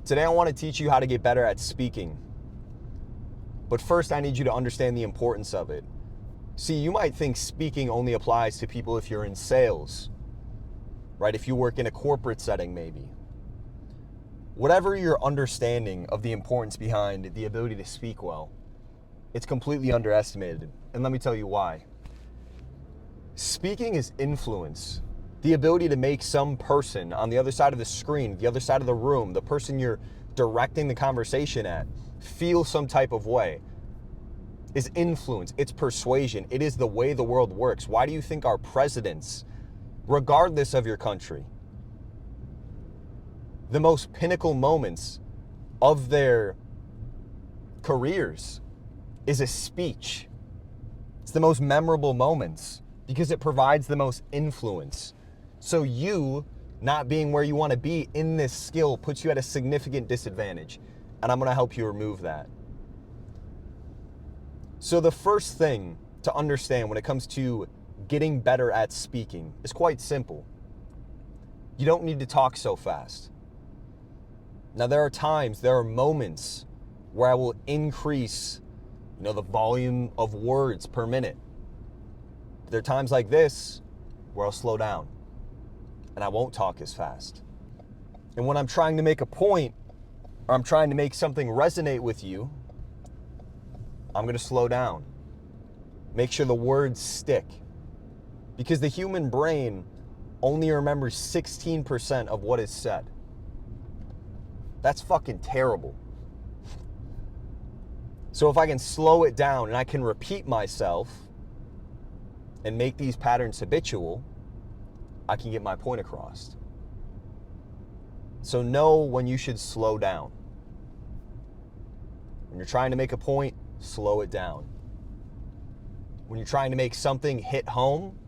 Today I want to teach you how to get better at speaking. But first I need you to understand the importance of it. See, you might think speaking only applies to people if you're in sales, right? If you work in a corporate setting maybe. Whatever your understanding of the importance behind the ability to speak well, it's completely underestimated. And let me tell you why. Speaking is influence. The ability to make some person on the other side of the screen, the other side of the room, the person you're directing the conversation at, feel some type of way is influence. It's persuasion. It is the way the world works. Why do you think our presidents, regardless of your country, the most pinnacle moments of their careers is a speech? It's the most memorable moments because it provides the most influence. So you not being where you want to be in this skill puts you at a significant disadvantage. And I'm going to help you remove that. So the first thing to understand when it comes to getting better at speaking is quite simple. You don't need to talk so fast. Now there are moments where I will increase, the volume of words per minute. There are times like this where I'll slow down and I won't talk as fast. And when I'm trying to make a point or I'm trying to make something resonate with you, I'm going to slow down. Make sure the words stick. Because the human brain only remembers 16% of what is said. That's fucking terrible. So if I can slow it down and I can repeat myself and make these patterns habitual, I can get my point across. So know when you should slow down. When you're trying to make a point, slow it down. When you're trying to make something hit home,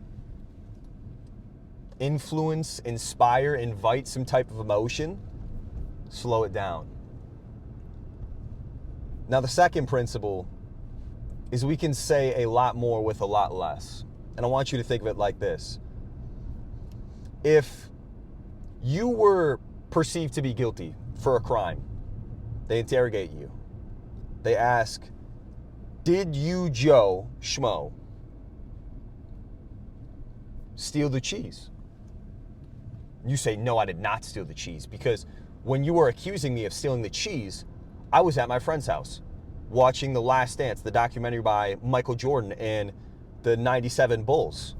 influence, inspire, invite some type of emotion, slow it down. Now the second principle is we can say a lot more with a lot less. And I want you to think of it like this. If you were perceived to be guilty for a crime, they interrogate you. They ask, did you, Joe Schmo, steal the cheese? You say, no, I did not steal the cheese, because when you were accusing me of stealing the cheese, I was at my friend's house watching The Last Dance, the documentary by Michael Jordan and the 97 Bulls.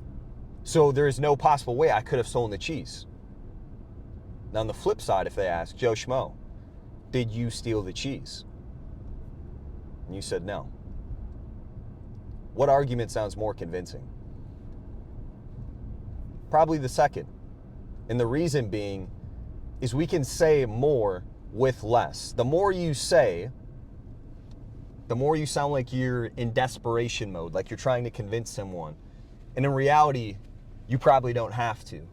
So there is no possible way I could have stolen the cheese. Now on the flip side, if they ask, Joe Schmo, did you steal the cheese? And you said no. What argument sounds more convincing? Probably the second. And the reason being is we can say more with less. The more you say, the more you sound like you're in desperation mode, like you're trying to convince someone. And in reality, you probably don't have to.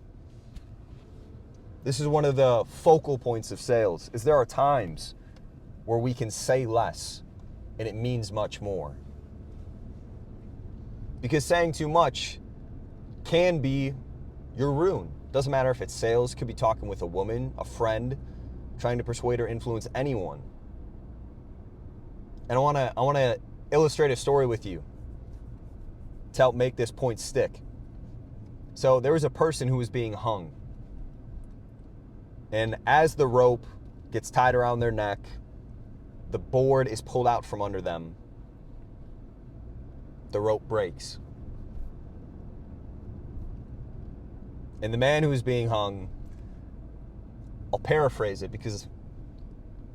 This is one of the focal points of sales, is there are times where we can say less and it means much more. Because saying too much can be your ruin. Doesn't matter if it's sales, could be talking with a woman, a friend, trying to persuade or influence anyone. And I want to illustrate a story with you to help make this point stick. So there was a person who was being hung. And as the rope gets tied around their neck, the board is pulled out from under them. The rope breaks. And the man who was being hung, I'll paraphrase it because,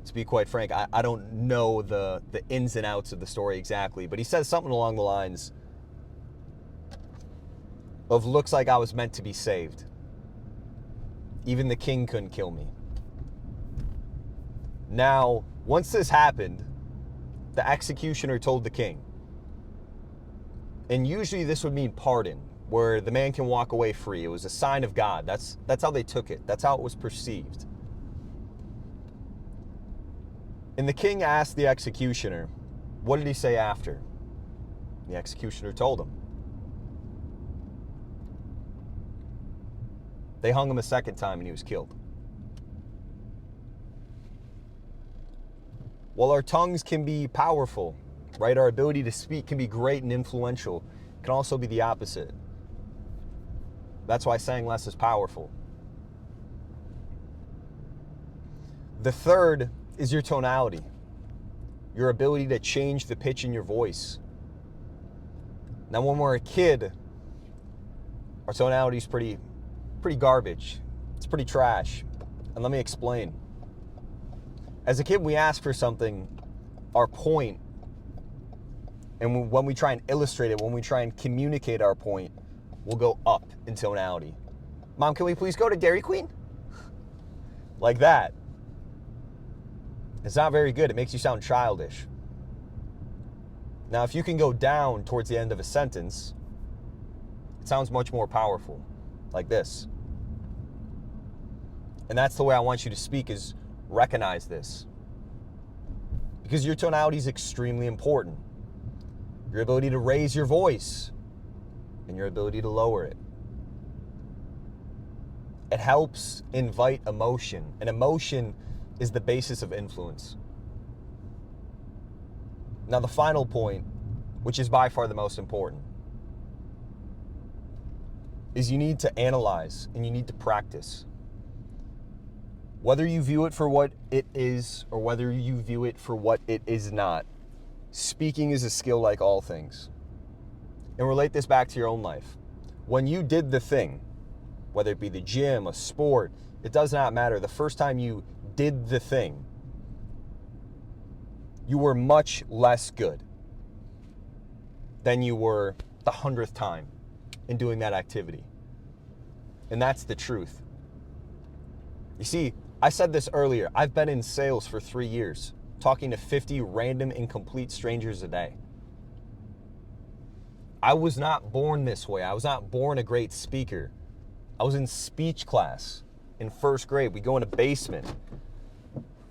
to be quite frank, I don't know the ins and outs of the story exactly, but he says something along the lines of, looks like I was meant to be saved. Even the king couldn't kill me. Now, once this happened, the executioner told the king, and usually this would mean pardon, where the man can walk away free. It was a sign of God. That's how they took it. That's how it was perceived. And the king asked the executioner, what did he say after? The executioner told him. They hung him a second time and he was killed. While our tongues can be powerful, right? Our ability to speak can be great and influential. It can also be the opposite. That's why saying less is powerful. The third is your tonality, your ability to change the pitch in your voice. Now, when we're a kid, our tonality is pretty garbage. It's pretty trash. And let me explain. As a kid, we ask for something, our point, and when we try and illustrate it, when we try and communicate our point, we'll go up in tonality. Mom, can we please go to Dairy Queen? Like that. It's not very good. It makes you sound childish. Now, if you can go down towards the end of a sentence, it sounds much more powerful, like this. And that's the way I want you to speak, is recognize this. Because your tonality is extremely important. Your ability to raise your voice and your ability to lower it. It helps invite emotion, and emotion is the basis of influence. Now, the final point, which is by far the most important, is you need to analyze and you need to practice. Whether you view it for what it is or whether you view it for what it is not, speaking is a skill like all things. And relate this back to your own life. When you did the thing, whether it be the gym, a sport, it does not matter. The first time you did the thing, you were much less good than you were the 100th time in doing that activity. And that's the truth. You see, I said this earlier, I've been in sales for 3 years, talking to 50 random and complete strangers a day. I was not born this way. I was not born a great speaker. I was in speech class in first grade. We go in a basement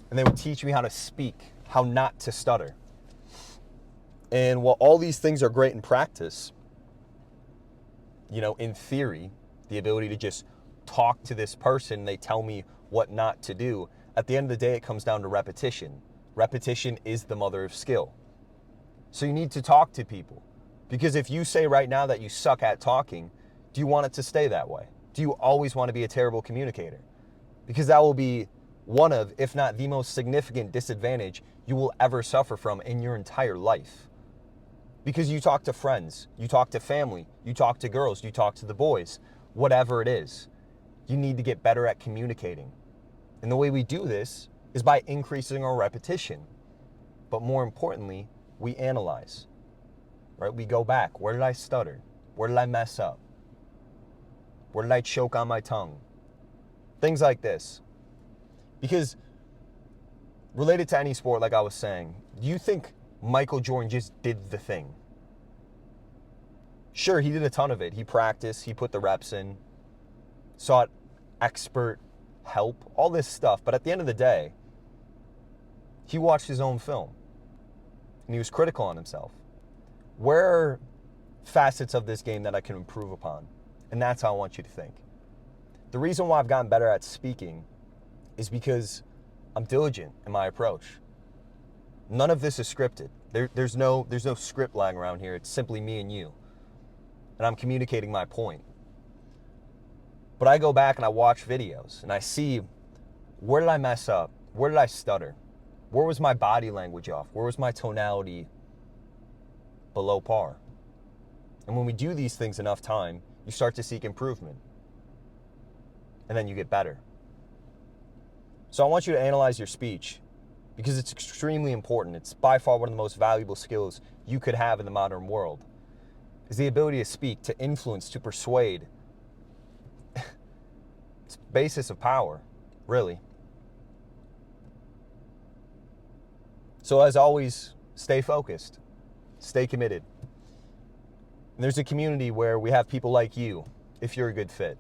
and they would teach me how to speak, how not to stutter. And while all these things are great in practice, you know, in theory, the ability to just talk to this person, they tell me what not to do. At the end of the day, it comes down to repetition. Repetition is the mother of skill. So you need to talk to people. Because if you say right now that you suck at talking, do you want it to stay that way? Do you always want to be a terrible communicator? Because that will be one of, if not the most significant disadvantage you will ever suffer from in your entire life. Because you talk to friends, you talk to family, you talk to girls, you talk to the boys, whatever it is. You need to get better at communicating. And the way we do this is by increasing our repetition. But more importantly, we analyze, right? We go back. Where did I stutter? Where did I mess up? Where did I choke on my tongue? Things like this. Because related to any sport, like I was saying, do you think Michael Jordan just did the thing? Sure, he did a ton of it. He practiced, he put the reps in, sought expert help, all this stuff. But at the end of the day, he watched his own film and he was critical on himself. Where are facets of this game that I can improve upon? And that's how I want you to think. The reason why I've gotten better at speaking is because I'm diligent in my approach. None of this is scripted. There's no script lying around here. It's simply me and you. And I'm communicating my point. But I go back and I watch videos and I see, where did I mess up? Where did I stutter? Where was my body language off? Where was my tonality below par? And when we do these things enough time, you start to seek improvement. And then you get better. So I want you to analyze your speech because it's extremely important. It's by far one of the most valuable skills you could have in the modern world. Is the ability to speak, to influence, to persuade. It's the basis of power, really. So as always, stay focused, stay committed. And there's a community where we have people like you, if you're a good fit,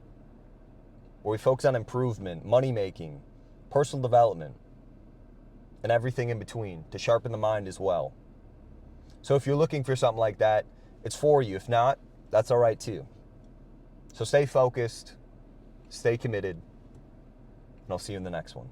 where we focus on improvement, money making, personal development, and everything in between to sharpen the mind as well. So if you're looking for something like that, it's for you. If not, that's all right too. So stay focused, stay committed, and I'll see you in the next one.